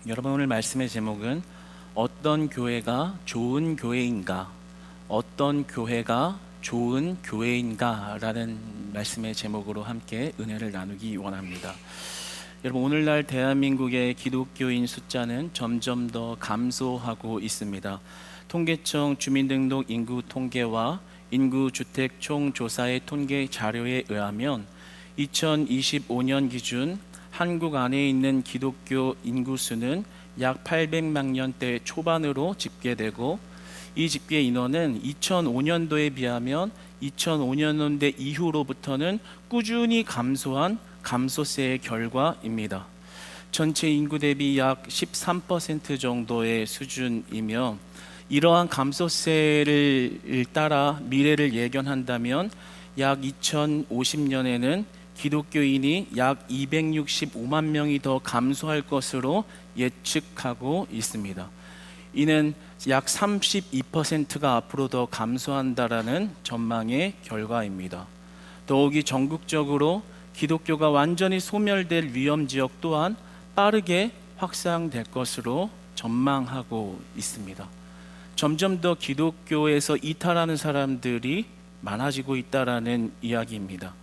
여러분, 오늘 말씀의 제목은 어떤 교회가 좋은 교회인가? 어떤 교회가 좋은 교회인가? 라는 말씀의 제목으로 함께 은혜를 나누기 원합니다. 여러분, 오늘날 대한민국의 기독교인 숫자는 점점 더 감소하고 있습니다. 통계청 주민등록 인구 통계와 인구주택 총조사의 통계 자료에 의하면 2025년 기준 한국 안에 있는 기독교 인구수는 약 800만 년대 초반으로 집계되고, 이 집계 인원은 2005년도에 비하면 2005년대 이후로부터는 꾸준히 감소한 감소세의 결과입니다. 전체 인구 대비 약 13% 정도의 수준이며, 이러한 감소세를 따라 미래를 예견한다면 약 2050년에는 기독교인이 약 265만 명이 더 감소할 것으로 예측하고 있습니다. 이는 약 32%가 앞으로 더 감소한다라는 전망의 결과입니다. 더욱이 전국적으로 기독교가 완전히 소멸될 위험 지역 또한 빠르게 확산될 것으로 전망하고 있습니다. 점점 더 기독교에서 이탈하는 사람들이 많아지고 있다라는 이야기입니다.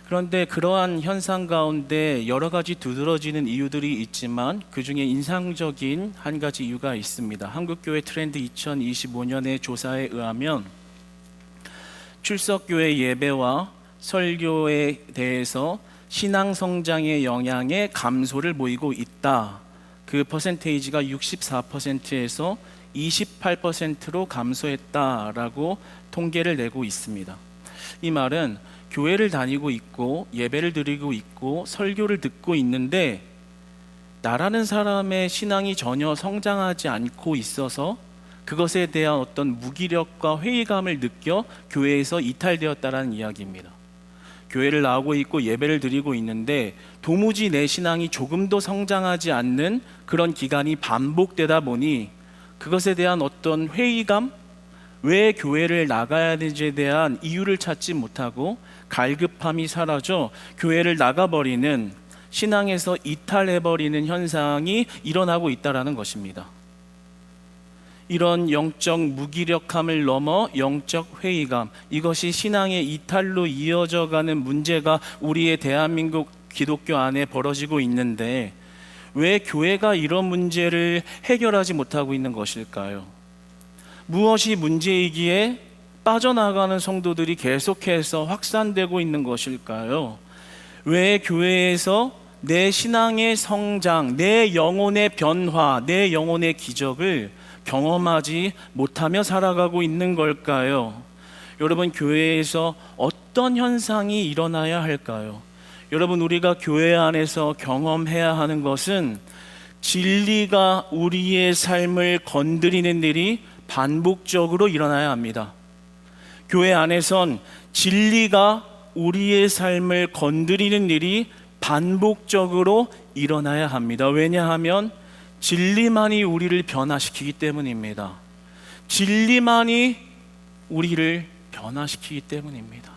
그런데 그러한 현상 가운데 여러 가지 두드러지는 이유들이 있지만, 그 중에 인상적인 한 가지 이유가 있습니다. 한국교회 트렌드 2025년의 조사에 의하면 출석교회 예배와 설교에 대해서 신앙 성장의 영향에 감소를 보이고 있다. 그 퍼센테이지가 64%에서 28%로 감소했다라고 통계를 내고 있습니다. 이 말은 교회를 다니고 있고 예배를 드리고 있고 설교를 듣고 있는데 나라는 사람의 신앙이 전혀 성장하지 않고 있어서 그것에 대한 어떤 무기력과 회의감을 느껴 교회에서 이탈되었다라는 이야기입니다. 교회를 나오고 있고 예배를 드리고 있는데 도무지 내 신앙이 조금도 성장하지 않는 그런 기간이 반복되다 보니 그것에 대한 어떤 회의감, 왜 교회를 나가야 되는지에 대한 이유를 찾지 못하고 갈급함이 사라져 교회를 나가버리는, 신앙에서 이탈해버리는 현상이 일어나고 있다는 것입니다. 이런 영적 무기력함을 넘어 영적 회의감, 이것이 신앙의 이탈로 이어져가는 문제가 우리의 대한민국 기독교 안에 벌어지고 있는데, 왜 교회가 이런 문제를 해결하지 못하고 있는 것일까요? 무엇이 문제이기에 빠져나가는 성도들이 계속해서 확산되고 있는 것일까요? 왜 교회에서 내 신앙의 성장, 내 영혼의 변화, 내 영혼의 기적을 경험하지 못하며 살아가고 있는 걸까요? 여러분, 교회에서 어떤 현상이 일어나야 할까요? 여러분, 우리가 교회 안에서 경험해야 하는 것은 진리가 우리의 삶을 건드리는 일이 반복적으로 일어나야 합니다. 교회 안에선 진리가 우리의 삶을 건드리는 일이 반복적으로 일어나야 합니다. 왜냐하면 진리만이 우리를 변화시키기 때문입니다. 진리만이 우리를 변화시키기 때문입니다.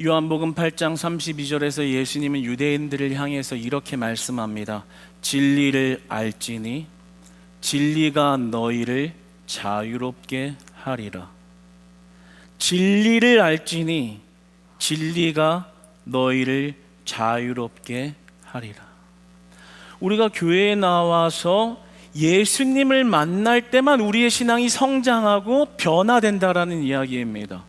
요한복음 8장 32절에서 예수님은 유대인들을 향해서 이렇게 말씀합니다. 진리를 알지니 진리가 너희를 자유롭게 하리라. 진리를 알지니 진리가 너희를 자유롭게 하리라. 우리가 교회에 나와서 예수님을 만날 때만 우리의 신앙이 성장하고 변화된다라는 이야기입니다.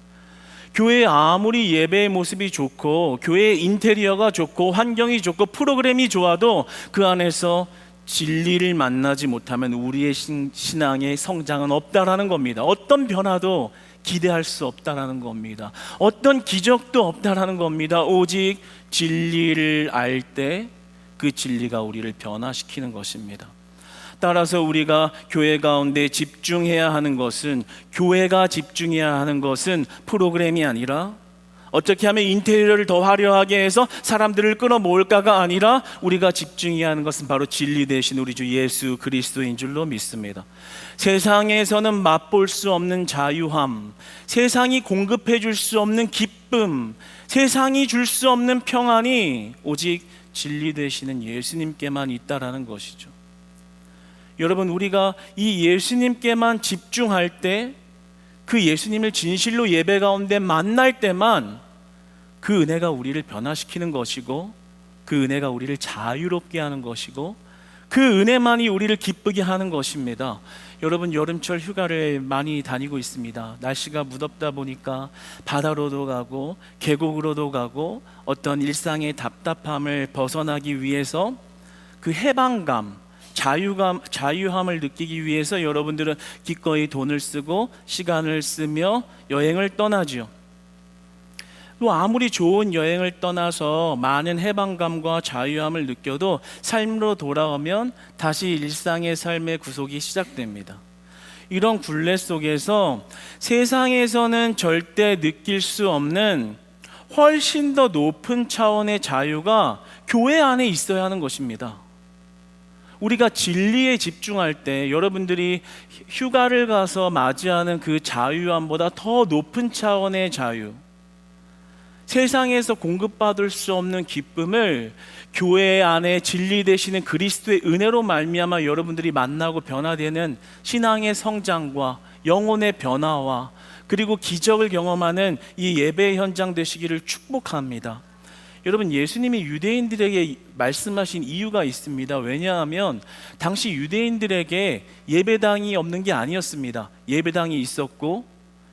교회에 아무리 예배의 모습이 좋고 교회의 인테리어가 좋고 환경이 좋고 프로그램이 좋아도 그 안에서 진리를 만나지 못하면 우리의 신앙의 성장은 없다라는 겁니다. 어떤 변화도 기대할 수 없다라는 겁니다. 어떤 기적도 없다라는 겁니다. 오직 진리를 알 때 그 진리가 우리를 변화시키는 것입니다. 따라서 우리가 교회 가운데 집중해야 하는 것은, 교회가 집중해야 하는 것은 프로그램이 아니라 어떻게 하면 인테리어를 더 화려하게 해서 사람들을 끌어모을까가 아니라 우리가 집중해야 하는 것은 바로 진리 대신 우리 주 예수 그리스도인 줄로 믿습니다. 세상에서는 맛볼 수 없는 자유함, 세상이 공급해 줄 수 없는 기쁨, 세상이 줄 수 없는 평안이 오직 진리 되시는 예수님께만 있다라는 것이죠. 여러분, 우리가 이 예수님께만 집중할 때, 그 예수님을 진실로 예배 가운데 만날 때만 그 은혜가 우리를 변화시키는 것이고, 그 은혜가 우리를 자유롭게 하는 것이고, 그 은혜만이 우리를 기쁘게 하는 것입니다. 여러분, 여름철 휴가를 많이 다니고 있습니다. 날씨가 무덥다 보니까 바다로도 가고 계곡으로도 가고, 어떤 일상의 답답함을 벗어나기 위해서 그 해방감, 자유함을 느끼기 위해서 여러분들은 기꺼이 돈을 쓰고 시간을 쓰며 여행을 떠나지요. 또 아무리 좋은 여행을 떠나서 많은 해방감과 자유함을 느껴도 삶으로 돌아오면 다시 일상의 삶의 구속이 시작됩니다. 이런 굴레 속에서 세상에서는 절대 느낄 수 없는 훨씬 더 높은 차원의 자유가 교회 안에 있어야 하는 것입니다. 우리가 진리에 집중할 때 여러분들이 휴가를 가서 맞이하는 그 자유함보다 더 높은 차원의 자유, 세상에서 공급받을 수 없는 기쁨을 교회 안에 진리 되시는 그리스도의 은혜로 말미암아 여러분들이 만나고 변화되는 신앙의 성장과 영혼의 변화와 그리고 기적을 경험하는 이 예배 현장 되시기를 축복합니다. 여러분, 예수님이 유대인들에게 말씀하신 이유가 있습니다. 왜냐하면 당시 유대인들에게 예배당이 없는 게 아니었습니다. 예배당이 있었고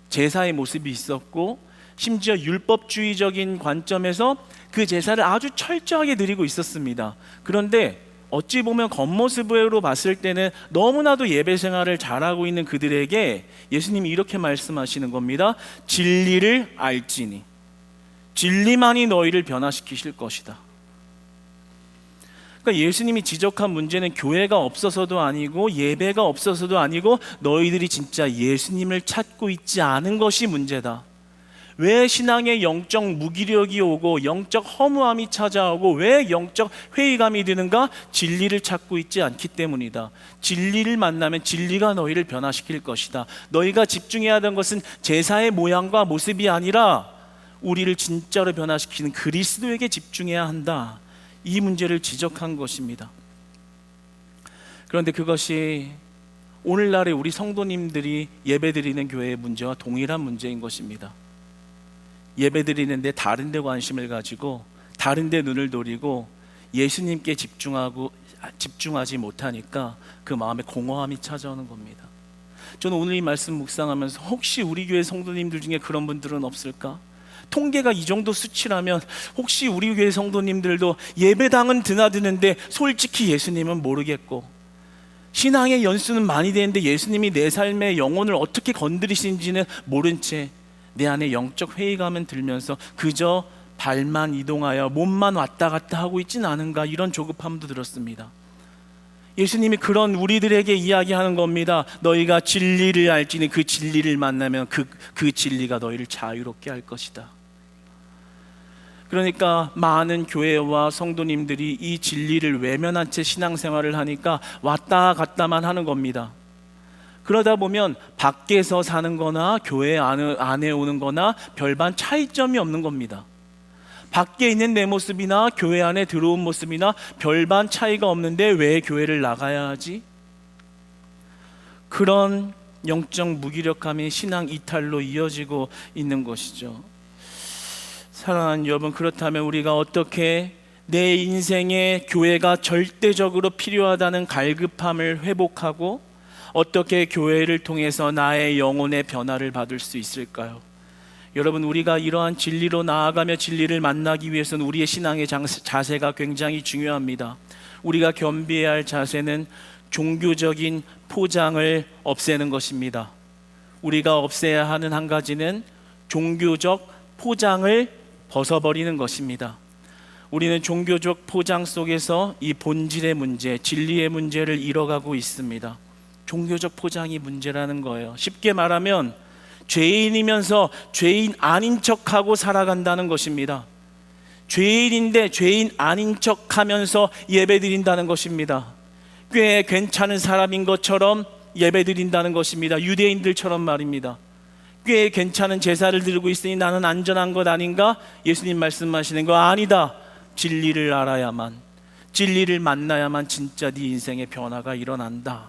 제사의 모습이 있었고, 심지어 율법주의적인 관점에서 그 제사를 아주 철저하게 드리고 있었습니다. 그런데 어찌 보면 겉모습으로 봤을 때는 너무나도 예배 생활을 잘하고 있는 그들에게 예수님이 이렇게 말씀하시는 겁니다. 진리를 알지니 진리만이 너희를 변화시키실 것이다. 그러니까 예수님이 지적한 문제는 교회가 없어서도 아니고 예배가 없어서도 아니고 너희들이 진짜 예수님을 찾고 있지 않은 것이 문제다. 왜 신앙의 영적 무기력이 오고 영적 허무함이 찾아오고 왜 영적 회의감이 드는가? 진리를 찾고 있지 않기 때문이다. 진리를 만나면 진리가 너희를 변화시킬 것이다. 너희가 집중해야 하는 것은 제사의 모양과 모습이 아니라 우리를 진짜로 변화시키는 그리스도에게 집중해야 한다. 이 문제를 지적한 것입니다. 그런데 그것이 오늘날의 우리 성도님들이 예배드리는 교회의 문제와 동일한 문제인 것입니다. 예배드리는데 다른 데 관심을 가지고 다른 데 눈을 돌리고 예수님께 집중하지 못하니까 그 마음에 공허함이 찾아오는 겁니다. 저는 오늘 이 말씀 묵상하면서 혹시 우리 교회 성도님들 중에 그런 분들은 없을까? 통계가 이 정도 수치라면 혹시 우리 교회 성도님들도 예배당은 드나드는데 솔직히 예수님은 모르겠고, 신앙의 연수는 많이 되는데 예수님이 내 삶의 영혼을 어떻게 건드리시는지는 모른 채 내 안에 영적 회의감은 들면서 그저 발만 이동하여 몸만 왔다 갔다 하고 있진 않은가, 이런 조급함도 들었습니다. 예수님이 그런 우리들에게 이야기하는 겁니다. 너희가 진리를 알지니 그 진리를 만나면 그 진리가 너희를 자유롭게 할 것이다. 그러니까 많은 교회와 성도님들이 이 진리를 외면한 채 신앙생활을 하니까 왔다 갔다만 하는 겁니다. 그러다 보면 밖에서 사는 거나 교회 안에 오는 거나 별반 차이점이 없는 겁니다. 밖에 있는 내 모습이나 교회 안에 들어온 모습이나 별반 차이가 없는데 왜 교회를 나가야 하지? 그런 영적 무기력함이 신앙 이탈로 이어지고 있는 것이죠. 사랑하는 여러분, 그렇다면 우리가 어떻게 내 인생에 교회가 절대적으로 필요하다는 갈급함을 회복하고 어떻게 교회를 통해서 나의 영혼의 변화를 받을 수 있을까요? 여러분, 우리가 이러한 진리로 나아가며 진리를 만나기 위해서는 우리의 신앙의 자세가 굉장히 중요합니다. 우리가 겸비해야 할 자세는 종교적인 포장을 없애는 것입니다. 우리가 없애야 하는 한 가지는 종교적 포장을 벗어버리는 것입니다. 우리는 종교적 포장 속에서 이 본질의 문제, 진리의 문제를 잃어가고 있습니다. 종교적 포장이 문제라는 거예요. 쉽게 말하면 죄인이면서 죄인 아닌 척하고 살아간다는 것입니다. 죄인인데 죄인 아닌 척하면서 예배드린다는 것입니다. 꽤 괜찮은 사람인 것처럼 예배드린다는 것입니다. 유대인들처럼 말입니다. 꽤 괜찮은 제사를 드리고 있으니 나는 안전한 것 아닌가? 예수님 말씀하시는 거 아니다. 진리를 알아야만, 진리를 만나야만 진짜 네 인생의 변화가 일어난다.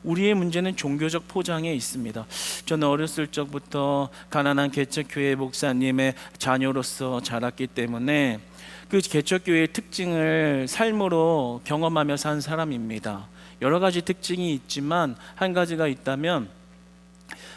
우리의 문제는 종교적 포장에 있습니다. 저는 어렸을 적부터 가난한 개척교회 목사님의 자녀로서 자랐기 때문에 그 개척교회의 특징을 삶으로 경험하며 산 사람입니다. 여러 가지 특징이 있지만 한 가지가 있다면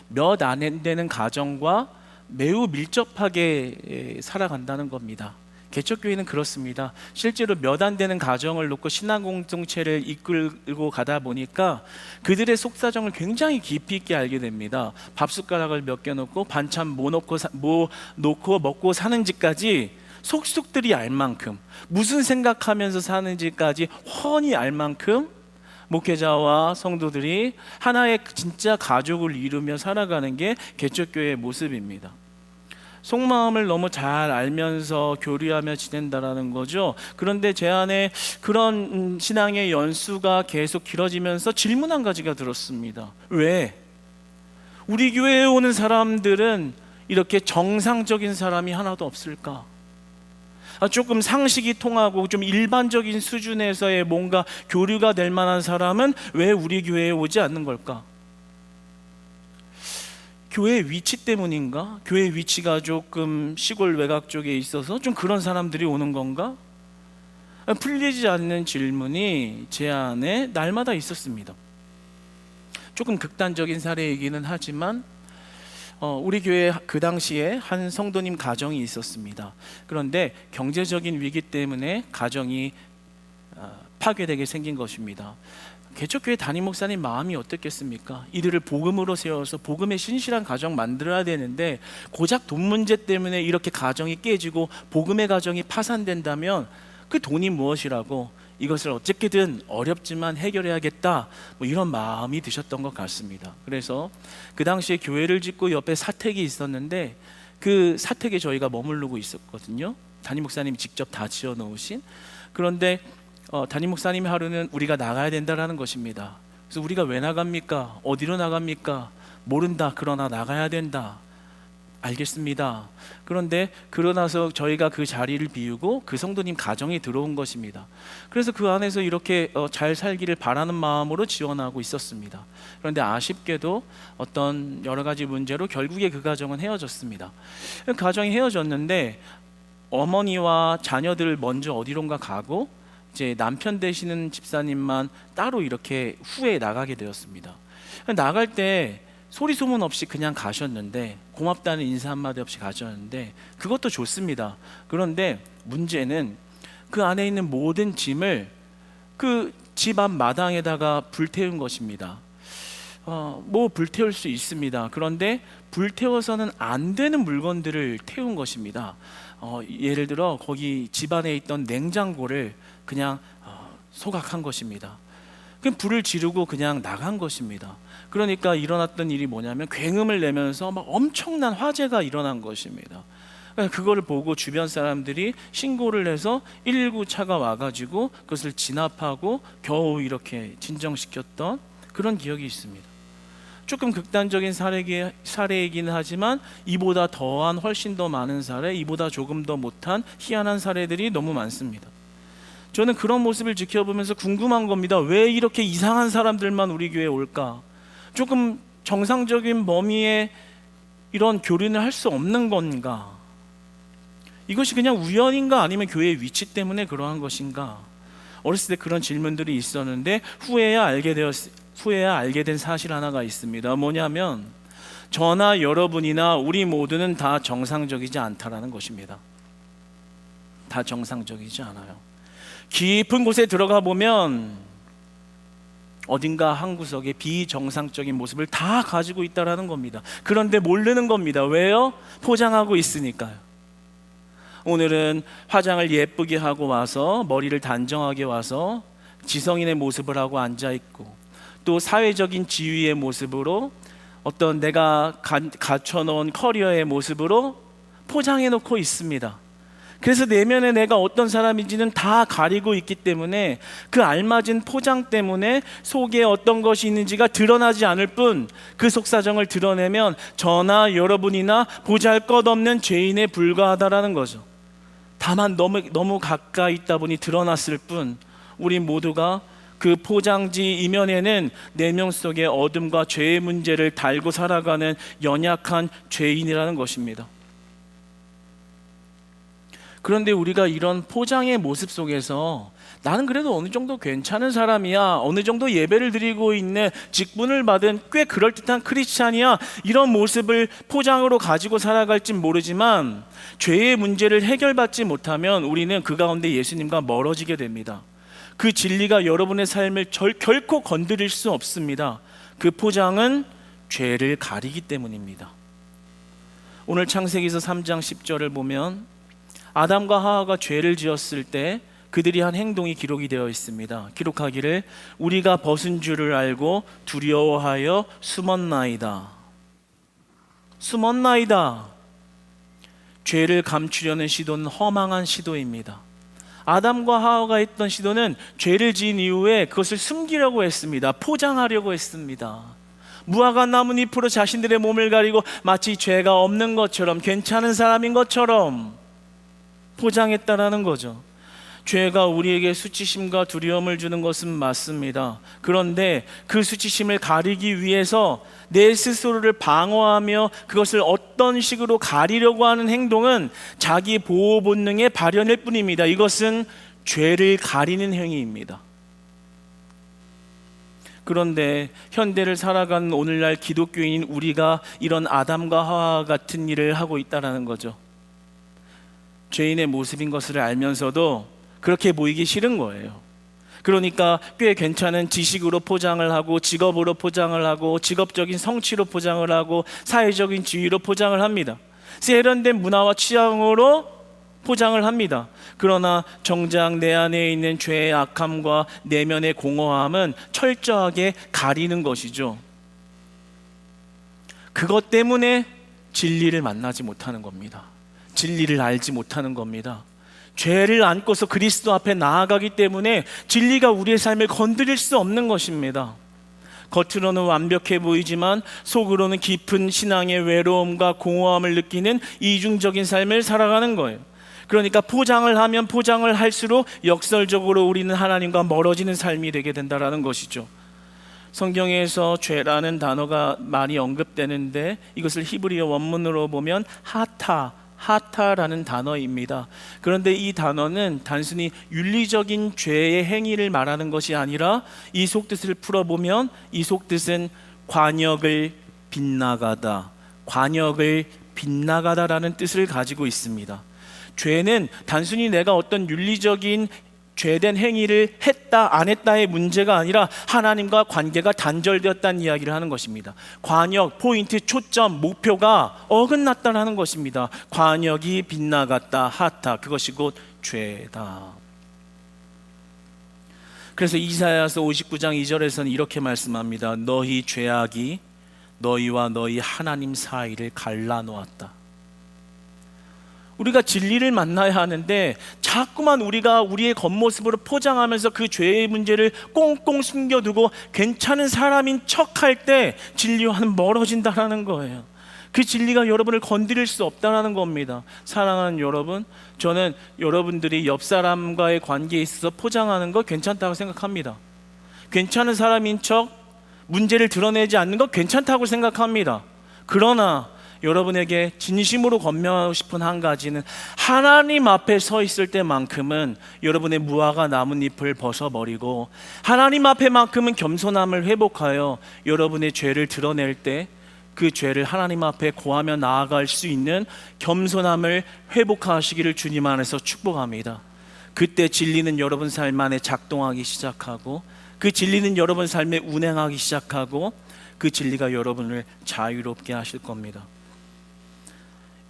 몇 안 되는 가정과 매우 밀접하게 살아간다는 겁니다. 개척교회는 그렇습니다. 실제로 몇 안 되는 가정을 놓고 신앙 공동체를 이끌고 가다 보니까 그들의 속사정을 굉장히 깊이 있게 알게 됩니다. 밥숟가락을 몇 개 놓고 반찬 뭐 놓고 먹고 사는지까지 속속들이 알 만큼, 무슨 생각하면서 사는지까지 훤히 알 만큼 목회자와 성도들이 하나의 진짜 가족을 이루며 살아가는 게 개척교회의 모습입니다. 속마음을 너무 잘 알면서 교류하며 지낸다라는 거죠. 그런데 제 안에 그런 신앙의 연수가 계속 길어지면서 질문 한 가지가 들었습니다. 왜? 우리 교회에 오는 사람들은 이렇게 정상적인 사람이 하나도 없을까? 조금 상식이 통하고 좀 일반적인 수준에서의 뭔가 교류가 될 만한 사람은 왜 우리 교회에 오지 않는 걸까? 교회 위치 때문인가? 교회 위치가 조금 시골 외곽 쪽에 있어서 좀 그런 사람들이 오는 건가? 풀리지 않는 질문이 제 안에 날마다 있었습니다. 조금 극단적인 사례이기는 하지만 우리 교회 그 당시에 한 성도님 가정이 있었습니다. 그런데 경제적인 위기 때문에 가정이 파괴되게 생긴 것입니다. 개척교회 담임 목사님 마음이 어떻겠습니까? 이들을 복음으로 세워서 복음의 신실한 가정 만들어야 되는데 고작 돈 문제 때문에 이렇게 가정이 깨지고 복음의 가정이 파산된다면 그 돈이 무엇이라고 이것을 어떻게든 어렵지만 해결해야겠다, 이런 마음이 드셨던 것 같습니다. 그래서 그 당시에 교회를 짓고 옆에 사택이 있었는데 그 사택에 저희가 머무르고 있었거든요. 담임 목사님이 직접 다 지어 놓으신. 그런데 담임 목사님이 하루는 우리가 나가야 된다라는 것입니다. 그래서 우리가 왜 나갑니까? 어디로 나갑니까? 모른다. 그러나 나가야 된다. 알겠습니다. 그런데 그러나서 저희가 그 자리를 비우고 그 성도님 가정에 들어온 것입니다. 그래서 그 안에서 이렇게 잘 살기를 바라는 마음으로 지원하고 있었습니다. 그런데 아쉽게도 어떤 여러 가지 문제로 결국에 그 가정은 헤어졌습니다. 그 가정이 헤어졌는데 어머니와 자녀들 먼저 어디론가 가고 이제 남편 되시는 집사님만 따로 이렇게 후에 나가게 되었습니다. 나갈 때 소리 소문 없이 그냥 가셨는데, 고맙다는 인사 한마디 없이 가셨는데 그것도 좋습니다. 그런데 문제는 그 안에 있는 모든 짐을 그 집 앞 마당에다가 불태운 것입니다. 불태울 수 있습니다. 그런데 불태워서는 안 되는 물건들을 태운 것입니다. 예를 들어 거기 집 안에 있던 냉장고를 그냥 소각한 것입니다. 그냥 불을 지르고 그냥 나간 것입니다. 그러니까 일어났던 일이 뭐냐면 굉음을 내면서 막 엄청난 화재가 일어난 것입니다. 그거를 보고 주변 사람들이 신고를 해서 119 차가 와가지고 그것을 진압하고 겨우 이렇게 진정시켰던 그런 기억이 있습니다. 조금 극단적인 사례이긴 하지만 이보다 더한 훨씬 더 많은 사례, 이보다 조금 더 못한 희한한 사례들이 너무 많습니다. 저는 그런 모습을 지켜보면서 궁금한 겁니다. 왜 이렇게 이상한 사람들만 우리 교회에 올까? 조금 정상적인 범위의 이런 교류는 할 수 없는 건가? 이것이 그냥 우연인가 아니면 교회의 위치 때문에 그러한 것인가? 어렸을 때 그런 질문들이 있었는데 후에야 알게 된 사실 하나가 있습니다. 뭐냐면 저나 여러분이나 우리 모두는 다 정상적이지 않다라는 것입니다. 다 정상적이지 않아요. 깊은 곳에 들어가 보면 어딘가 한 구석에 비정상적인 모습을 다 가지고 있다라는 겁니다. 그런데 모르는 겁니다. 왜요? 포장하고 있으니까요. 오늘은 화장을 예쁘게 하고 와서 머리를 단정하게 와서 지성인의 모습을 하고 앉아있고, 또 사회적인 지위의 모습으로 어떤 내가 갖춰놓은 커리어의 모습으로 포장해놓고 있습니다. 그래서 내면에 내가 어떤 사람인지는 다 가리고 있기 때문에 그 알맞은 포장 때문에 속에 어떤 것이 있는지가 드러나지 않을 뿐 그 속사정을 드러내면 저나 여러분이나 보잘것없는 죄인에 불과하다라는 거죠. 다만 너무 가까이 있다 보니 드러났을 뿐 우리 모두가 그 포장지 이면에는 내면 속에 어둠과 죄의 문제를 달고 살아가는 연약한 죄인이라는 것입니다. 그런데 우리가 이런 포장의 모습 속에서 나는 그래도 어느 정도 괜찮은 사람이야, 어느 정도 예배를 드리고 있는, 직분을 받은 꽤 그럴듯한 크리스찬이야, 이런 모습을 포장으로 가지고 살아갈진 모르지만 죄의 문제를 해결받지 못하면 우리는 그 가운데 예수님과 멀어지게 됩니다. 그 진리가 여러분의 삶을 결코 건드릴 수 없습니다. 그 포장은 죄를 가리기 때문입니다. 오늘 창세기서 3장 10절을 보면 아담과 하와가 죄를 지었을 때 그들이 한 행동이 기록이 되어 있습니다. 기록하기를 우리가 벗은 줄을 알고 두려워하여 숨었나이다. 숨었나이다. 죄를 감추려는 시도는 허망한 시도입니다. 아담과 하와가 했던 시도는 죄를 지은 이후에 그것을 숨기려고 했습니다. 포장하려고 했습니다. 무화과 나뭇잎으로 자신들의 몸을 가리고 마치 죄가 없는 것처럼, 괜찮은 사람인 것처럼 포장했다라는 거죠. 죄가 우리에게 수치심과 두려움을 주는 것은 맞습니다. 그런데 그 수치심을 가리기 위해서 내 스스로를 방어하며 그것을 어떤 식으로 가리려고 하는 행동은 자기 보호 본능의 발현일 뿐입니다. 이것은 죄를 가리는 행위입니다. 그런데 현대를 살아가는 오늘날 기독교인인 우리가 이런 아담과 하와 같은 일을 하고 있다는 거죠. 죄인의 모습인 것을 알면서도 그렇게 보이기 싫은 거예요. 그러니까 꽤 괜찮은 지식으로 포장을 하고, 직업으로 포장을 하고, 직업적인 성취로 포장을 하고, 사회적인 지위로 포장을 합니다. 세련된 문화와 취향으로 포장을 합니다. 그러나 정작 내 안에 있는 죄의 악함과 내면의 공허함은 철저하게 가리는 것이죠. 그것 때문에 진리를 만나지 못하는 겁니다. 진리를 알지 못하는 겁니다. 죄를 안고서 그리스도 앞에 나아가기 때문에 진리가 우리의 삶을 건드릴 수 없는 것입니다. 겉으로는 완벽해 보이지만 속으로는 깊은 신앙의 외로움과 공허함을 느끼는 이중적인 삶을 살아가는 거예요. 그러니까 포장을 하면 포장을 할수록 역설적으로 우리는 하나님과 멀어지는 삶이 되게 된다는 것이죠. 성경에서 죄라는 단어가 많이 언급되는데 이것을 히브리어 원문으로 보면 하타라는 단어입니다. 그런데 이 단어는 단순히 윤리적인 죄의 행위를 말하는 것이 아니라 이 속뜻을 풀어보면 이 속뜻은 관역을 빗나가다라는 뜻을 가지고 있습니다. 죄는 단순히 내가 어떤 윤리적인 죄된 행위를 했다 안 했다의 문제가 아니라 하나님과 관계가 단절되었다는 이야기를 하는 것입니다. 관역, 포인트, 초점, 목표가 어긋났다는 것입니다. 관역이 빗나갔다, 하타, 그것이 곧 죄다. 그래서 이사야서 59장 2절에서는 이렇게 말씀합니다. 너희 죄악이 너희와 너희 하나님 사이를 갈라놓았다. 우리가 진리를 만나야 하는데 자꾸만 우리가 우리의 겉모습으로 포장하면서 그 죄의 문제를 꽁꽁 숨겨두고 괜찮은 사람인 척할 때 진리와는 멀어진다는 거예요. 그 진리가 여러분을 건드릴 수 없다는 겁니다. 사랑하는 여러분, 저는 여러분들이 옆 사람과의 관계에 있어서 포장하는 거 괜찮다고 생각합니다. 괜찮은 사람인 척 문제를 드러내지 않는 거 괜찮다고 생각합니다. 그러나 여러분에게 진심으로 권면하고 싶은 한 가지는 하나님 앞에 서 있을 때만큼은 여러분의 무화과 나뭇잎을 벗어버리고 하나님 앞에만큼은 겸손함을 회복하여 여러분의 죄를 드러낼 때 그 죄를 하나님 앞에 고하며 나아갈 수 있는 겸손함을 회복하시기를 주님 안에서 축복합니다. 그때 진리는 여러분 삶 안에 작동하기 시작하고 그 진리는 여러분 삶에 운행하기 시작하고 그 진리가 여러분을 자유롭게 하실 겁니다.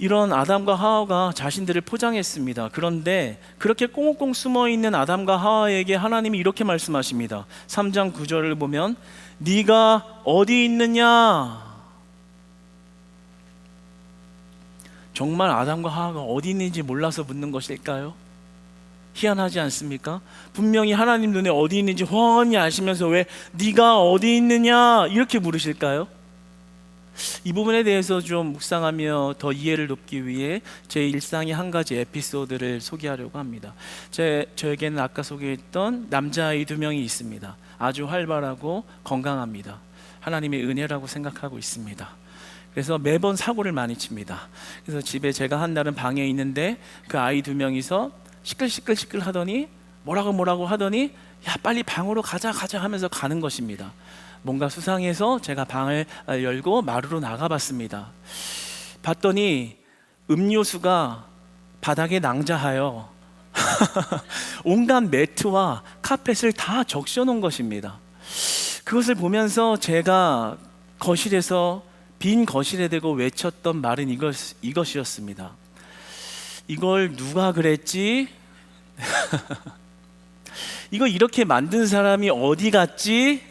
이런 아담과 하와가 자신들을 포장했습니다. 그런데 그렇게 꽁꽁 숨어있는 아담과 하와에게 하나님이 이렇게 말씀하십니다. 3장 9절을 보면 네가 어디 있느냐. 정말 아담과 하와가 어디 있는지 몰라서 묻는 것일까요? 희한하지 않습니까? 분명히 하나님 눈에 어디 있는지 훤히 아시면서 왜 네가 어디 있느냐 이렇게 물으실까요? 이 부분에 대해서 좀 묵상하며 더 이해를 돕기 위해 제 일상의 한 가지 에피소드를 소개하려고 합니다. 저에게는 아까 소개했던 남자아이 2명이 있습니다. 아주 활발하고 건강합니다. 하나님의 은혜라고 생각하고 있습니다. 그래서 매번 사고를 많이 칩니다. 그래서 집에 제가 한 날은 방에 있는데 그 아이 2명이서 시끌시끌 하더니 뭐라고 하더니 야 빨리 방으로 가자 하면서 가는 것입니다. 뭔가 수상해서 제가 방을 열고 마루로 나가봤습니다. 봤더니 음료수가 바닥에 낭자하여 온갖 매트와 카펫을 다 적셔놓은 것입니다. 그것을 보면서 제가 빈 거실에 대고 외쳤던 말은 이것이었습니다. 이걸 누가 그랬지? 이거 이렇게 만든 사람이 어디 갔지?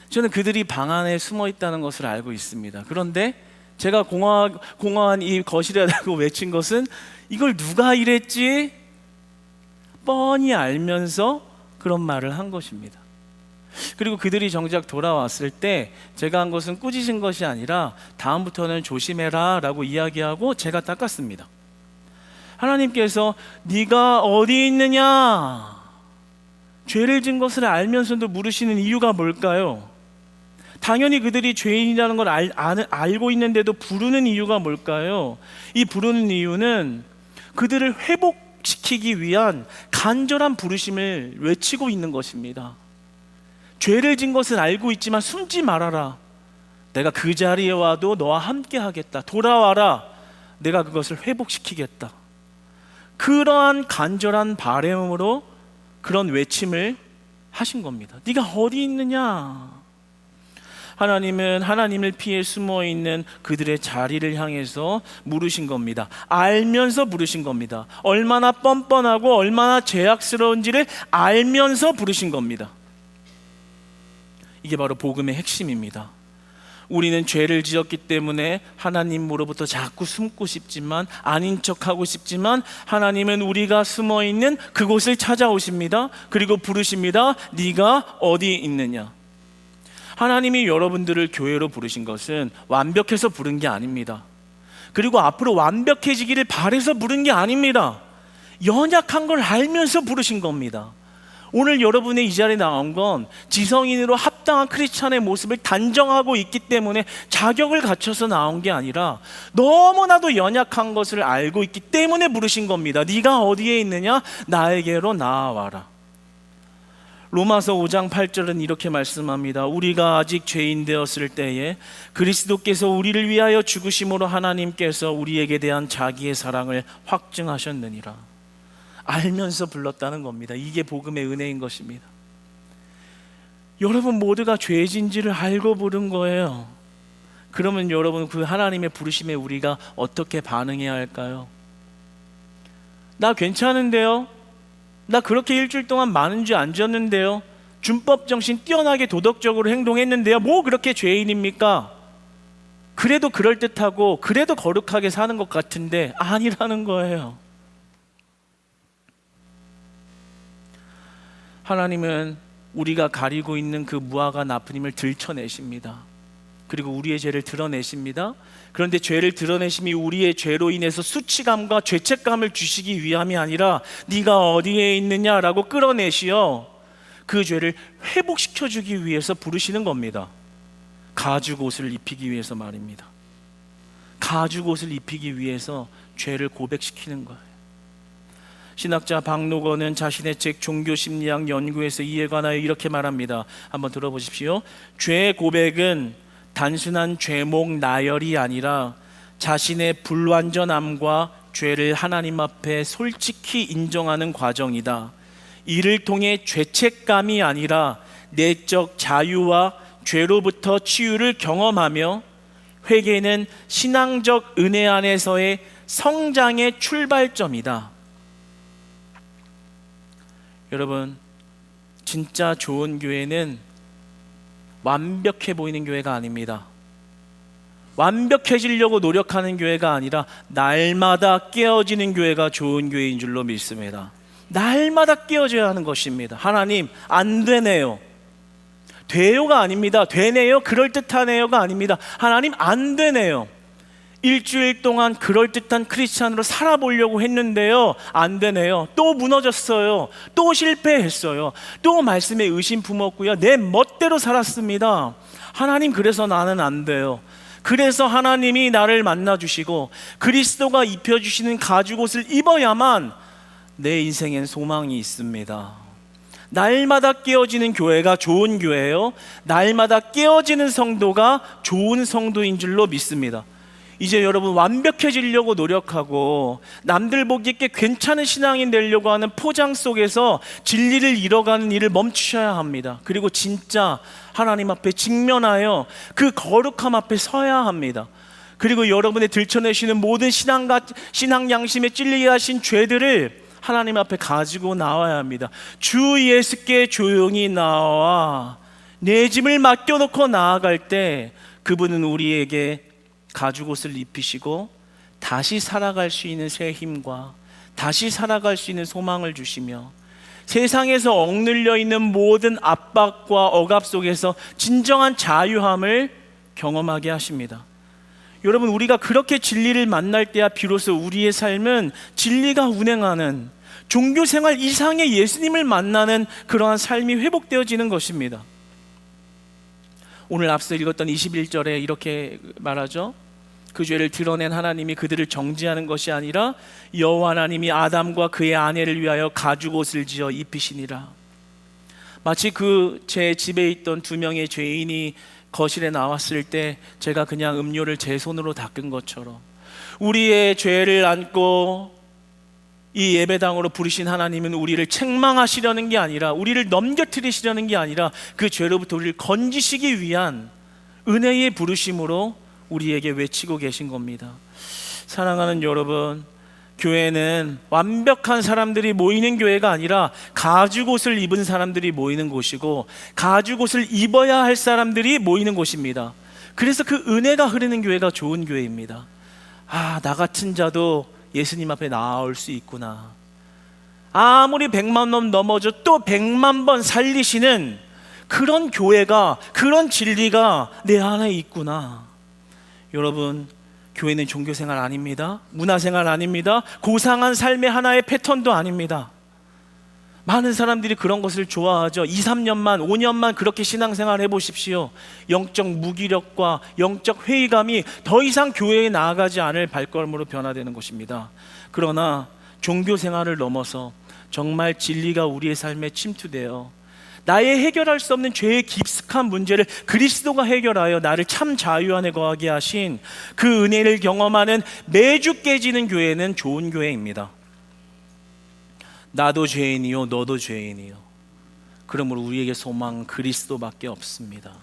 저는 그들이 방 안에 숨어 있다는 것을 알고 있습니다. 그런데 제가 공허한 이 거실에 대고 외친 것은 이걸 누가 이랬지? 뻔히 알면서 그런 말을 한 것입니다. 그리고 그들이 정작 돌아왔을 때 제가 한 것은 꾸짖은 것이 아니라 다음부터는 조심해라 라고 이야기하고 제가 닦았습니다. 하나님께서 네가 어디 있느냐? 죄를 진 것을 알면서도 물으시는 이유가 뭘까요? 당연히 그들이 죄인이라는 걸 알고 있는데도 부르는 이유가 뭘까요? 이 부르는 이유는 그들을 회복시키기 위한 간절한 부르심을 외치고 있는 것입니다. 죄를 진 것을 알고 있지만 숨지 말아라. 내가 그 자리에 와도 너와 함께 하겠다. 돌아와라. 내가 그것을 회복시키겠다. 그러한 간절한 바람으로 그런 외침을 하신 겁니다. 네가 어디 있느냐? 하나님은 하나님을 피해 숨어있는 그들의 자리를 향해서 물으신 겁니다. 알면서 부르신 겁니다. 얼마나 뻔뻔하고 얼마나 죄악스러운지를 알면서 부르신 겁니다. 이게 바로 복음의 핵심입니다. 우리는 죄를 지었기 때문에 하나님으로부터 자꾸 숨고 싶지만, 아닌 척하고 싶지만, 하나님은 우리가 숨어있는 그곳을 찾아오십니다. 그리고 부르십니다. 네가 어디 있느냐? 하나님이 여러분들을 교회로 부르신 것은 완벽해서 부른 게 아닙니다. 그리고 앞으로 완벽해지기를 바라서 부른 게 아닙니다. 연약한 걸 알면서 부르신 겁니다. 오늘 여러분의 이 자리에 나온 건 지성인으로 합당한 크리스찬의 모습을 단정하고 있기 때문에 자격을 갖춰서 나온 게 아니라 너무나도 연약한 것을 알고 있기 때문에 부르신 겁니다. 네가 어디에 있느냐? 나에게로 나아와라. 로마서 5장 8절은 이렇게 말씀합니다. 우리가 아직 죄인 되었을 때에 그리스도께서 우리를 위하여 죽으심으로 하나님께서 우리에게 대한 자기의 사랑을 확증하셨느니라. 알면서 불렀다는 겁니다. 이게 복음의 은혜인 것입니다. 여러분 모두가 죄진지를 알고 부른 거예요. 그러면 여러분 그 하나님의 부르심에 우리가 어떻게 반응해야 할까요? 나 괜찮은데요? 나 그렇게 일주일 동안 많은 죄 안 지었는데요? 준법 정신 뛰어나게 도덕적으로 행동했는데요? 뭐 그렇게 죄인입니까? 그래도 그럴듯하고 그래도 거룩하게 사는 것 같은데 아니라는 거예요. 하나님은 우리가 가리고 있는 그 무화과 나쁘님을 들춰내십니다. 그리고 우리의 죄를 드러내십니다. 그런데 죄를 드러내심이 우리의 죄로 인해서 수치감과 죄책감을 주시기 위함이 아니라 네가 어디에 있느냐라고 끌어내시어 그 죄를 회복시켜주기 위해서 부르시는 겁니다. 가죽 옷을 입히기 위해서 말입니다. 가죽 옷을 입히기 위해서 죄를 고백시키는 거예요. 신학자 박노건은 자신의 책 종교심리학 연구에서 이에 관하여 이렇게 말합니다. 한번 들어보십시오. 죄 고백은 단순한 죄목 나열이 아니라 자신의 불완전함과 죄를 하나님 앞에 솔직히 인정하는 과정이다. 이를 통해 죄책감이 아니라 내적 자유와 죄로부터 치유를 경험하며 회개는 신앙적 은혜 안에서의 성장의 출발점이다. 여러분, 진짜 좋은 교회는 완벽해 보이는 교회가 아닙니다. 완벽해지려고 노력하는 교회가 아니라 날마다 깨어지는 교회가 좋은 교회인 줄로 믿습니다. 날마다 깨어져야 하는 것입니다. 하나님, 안 되네요. 돼요가 아닙니다. 되네요, 그럴듯하네요가 아닙니다. 하나님 안 되네요. 일주일 동안 그럴듯한 크리스찬으로 살아보려고 했는데요, 안 되네요. 또 무너졌어요. 또 실패했어요. 또 말씀에 의심 품었고요, 내 멋대로 살았습니다. 하나님, 그래서 나는 안 돼요. 그래서 하나님이 나를 만나주시고 그리스도가 입혀주시는 가죽옷을 입어야만 내 인생엔 소망이 있습니다. 날마다 깨어지는 교회가 좋은 교회예요. 날마다 깨어지는 성도가 좋은 성도인 줄로 믿습니다. 이제 여러분, 완벽해지려고 노력하고 남들 보기에 괜찮은 신앙인 되려고 하는 포장 속에서 진리를 잃어가는 일을 멈추셔야 합니다. 그리고 진짜 하나님 앞에 직면하여 그 거룩함 앞에 서야 합니다. 그리고 여러분의 들춰내시는 모든 신앙 양심에 찔리게 하신 죄들을 하나님 앞에 가지고 나와야 합니다. 주 예수께 조용히 나와 내 짐을 맡겨놓고 나아갈 때 그분은 우리에게 가죽옷을 입히시고 다시 살아갈 수 있는 새 힘과 다시 살아갈 수 있는 소망을 주시며 세상에서 억눌려 있는 모든 압박과 억압 속에서 진정한 자유함을 경험하게 하십니다. 여러분, 우리가 그렇게 진리를 만날 때야 비로소 우리의 삶은 진리가 운행하는 종교생활 이상의 예수님을 만나는 그러한 삶이 회복되어지는 것입니다. 오늘 앞서 읽었던 21절에 이렇게 말하죠. 그 죄를 드러낸 하나님이 그들을 정죄하는 것이 아니라 여호와 하나님이 아담과 그의 아내를 위하여 가죽옷을 지어 입히시니라. 마치 그 제 집에 있던 두 명의 죄인이 거실에 나왔을 때 제가 그냥 음료를 제 손으로 닦은 것처럼 우리의 죄를 안고 이 예배당으로 부르신 하나님은 우리를 책망하시려는 게 아니라, 우리를 넘겨뜨리시려는 게 아니라 그 죄로부터 우리를 건지시기 위한 은혜의 부르심으로 우리에게 외치고 계신 겁니다. 사랑하는 여러분, 교회는 완벽한 사람들이 모이는 교회가 아니라 가죽옷을 입은 사람들이 모이는 곳이고 가죽옷을 입어야 할 사람들이 모이는 곳입니다. 그래서 그 은혜가 흐르는 교회가 좋은 교회입니다. 나 같은 자도 예수님 앞에 나올 수 있구나. 아무리 100만 번 넘어져 또 100만 번 살리시는 그런 교회가, 그런 진리가 내 안에 있구나. 여러분, 교회는 종교생활 아닙니다. 문화생활 아닙니다. 고상한 삶의 하나의 패턴도 아닙니다. 많은 사람들이 그런 것을 좋아하죠. 2, 3년만, 5년만 그렇게 신앙생활 해보십시오. 영적 무기력과 영적 회의감이 더 이상 교회에 나아가지 않을 발걸음으로 변화되는 것입니다. 그러나 종교생활을 넘어서 정말 진리가 우리의 삶에 침투되어 나의 해결할 수 없는 죄의 깊숙한 문제를 그리스도가 해결하여 나를 참 자유 안에 거하게 하신 그 은혜를 경험하는 매주 깨지는 교회는 좋은 교회입니다. 나도 죄인이요 너도 죄인이요. 그러므로 우리에게 소망은 그리스도밖에 없습니다.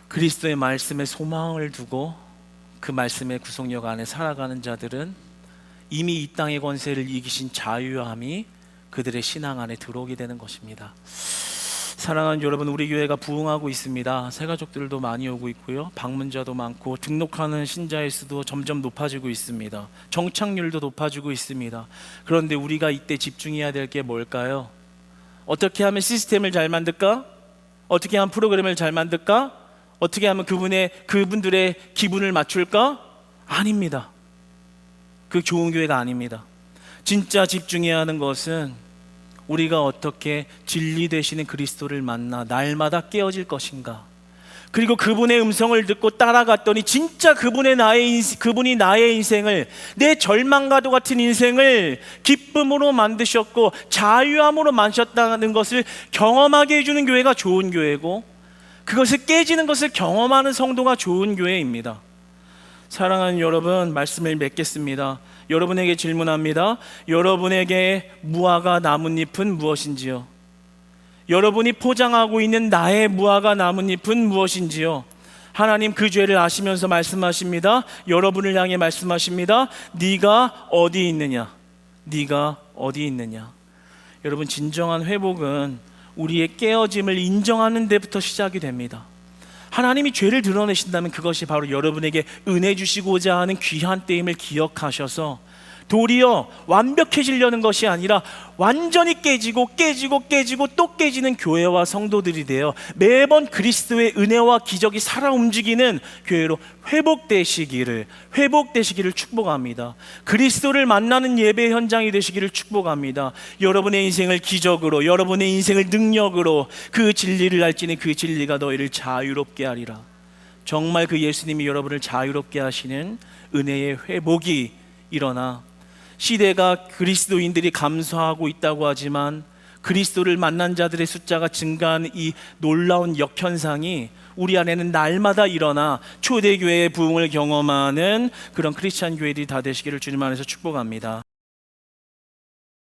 그리스도의 말씀에 소망을 두고 그 말씀의 구속력 안에 살아가는 자들은 이미 이 땅의 권세를 이기신 자유함이 그들의 신앙 안에 들어오게 되는 것입니다. 사랑하는 여러분, 우리 교회가 부흥하고 있습니다. 새가족들도 많이 오고 있고요, 방문자도 많고 등록하는 신자의 수도 점점 높아지고 있습니다. 정착률도 높아지고 있습니다. 그런데 우리가 이때 집중해야 될 게 뭘까요? 어떻게 하면 시스템을 잘 만들까? 어떻게 하면 프로그램을 잘 만들까? 어떻게 하면 그분들의 기분을 맞출까? 아닙니다. 그 좋은 교회가 아닙니다. 진짜 집중해야 하는 것은 우리가 어떻게 진리 되시는 그리스도를 만나 날마다 깨어질 것인가, 그리고 그분의 음성을 듣고 따라갔더니 진짜 그분이 나의 인생을, 내 절망과도 같은 인생을 기쁨으로 만드셨고 자유함으로 만드셨다는 것을 경험하게 해주는 교회가 좋은 교회고, 그것을 깨지는 것을 경험하는 성도가 좋은 교회입니다. 사랑하는 여러분, 말씀을 맺겠습니다. 여러분에게 질문합니다. 여러분에게 무화과 나뭇잎은 무엇인지요? 여러분이 포장하고 있는 나의 무화과 나뭇잎은 무엇인지요? 하나님 그 죄를 아시면서 말씀하십니다. 여러분을 향해 말씀하십니다. 네가 어디 있느냐? 네가 어디 있느냐? 여러분, 진정한 회복은 우리의 깨어짐을 인정하는 데부터 시작이 됩니다. 하나님이 죄를 드러내신다면 그것이 바로 여러분에게 은혜 주시고자 하는 귀한 때임을 기억하셔서 도리어 완벽해지려는 것이 아니라 완전히 깨지고 또 깨지는 교회와 성도들이 되어 매번 그리스도의 은혜와 기적이 살아 움직이는 교회로 회복되시기를 축복합니다. 그리스도를 만나는 예배 현장이 되시기를 축복합니다. 여러분의 인생을 기적으로, 여러분의 인생을 능력으로 그 진리를 알지니 그 진리가 너희를 자유롭게 하리라. 정말 그 예수님이 여러분을 자유롭게 하시는 은혜의 회복이 일어나 시대가 그리스도인들이 감소하고 있다고 하지만 그리스도를 만난 자들의 숫자가 증가하는 이 놀라운 역현상이 우리 안에는 날마다 일어나 초대교회의 부흥을 경험하는 그런 크리스찬 교회들이 다 되시기를 주님 안에서 축복합니다.